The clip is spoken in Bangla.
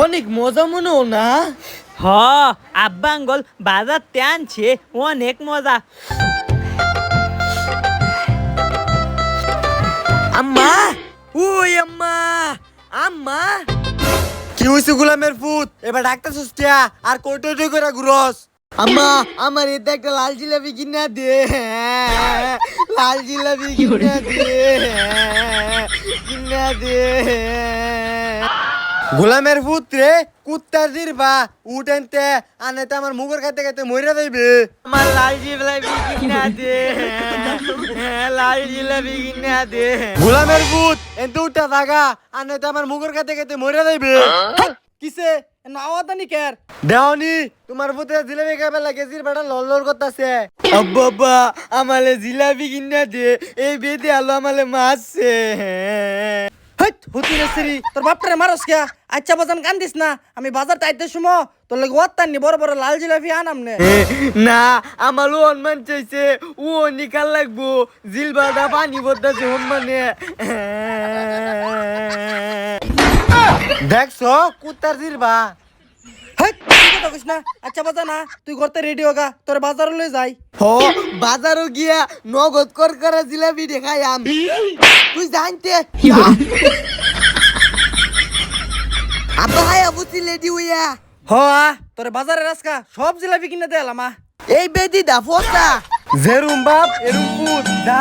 অনেক মজা মনে হয় না? হ আব্বা আঙ্গল বাজার আনছে, অনেক মজা। আম্মা, ওই আম্মা, আম্মা। কি হইছে গোলামের ফুট? এবার ডাক্তার সুস্টিয়া আর কইটো টই করে ঘুরস। আম্মা, আমার এটা একটা লাল জিলাপি কিনা দে। লাল জিলাপি কিনা দে, কিনা দে। গোলামের পুত্রে কুত্তার দিরবা উঠেনতে আনেতে আমার মুখের খাইতে খাইতে মইরা যাইবে। আমার লাল জিলাপি কিনা দে, লাল জিলাপি কিনা দে। গোলামের পুত এনতে উঠা থাকা আনেতে আমার মুখের খাইতে খাইতে মইরা যাইবে। কিসে নাওয়াতানি কের? দেওনি তোমার পুত্রে জিলাপি খাইবে লাগে জিরবাটা লড়লড় করতেছে। আব্বা আব্বা আমালে জিলাপি কিনা দে, এই বেদে আলো আমালে মারছে। হইত হুতি রেসিরি তোর বাপটারে মারস কে? আচ্ছা বাজান কান্দিস না, আমি বাজার তাইতে সুমো তোর লাগে ওয়াত্তানি বড় বড় লাল জিলাপি আনাম নে। না আমারও অনুমান চাইছে ও নিকাল লাগবো জিলবাটা পানি বদলাছে মানে। দেখছো কুত্তার জিরবা। হইত তুই কথা কইস না। আচ্ছা বাজা না, তুই করতে রেডি হোগা, তোর বাজার লই যাই। হো বাজারও গিয়া নগদ করে জিলাপি দেখাই আম। তুই জানতে আব্বা হাই আবুতি লেডি হইয়া হ তোর বাজারে রাস্কা সব জিলাপি কিনে দে আলামা। এই বেদি দা ফোসা জেরুম বাপ এরুম পুত দা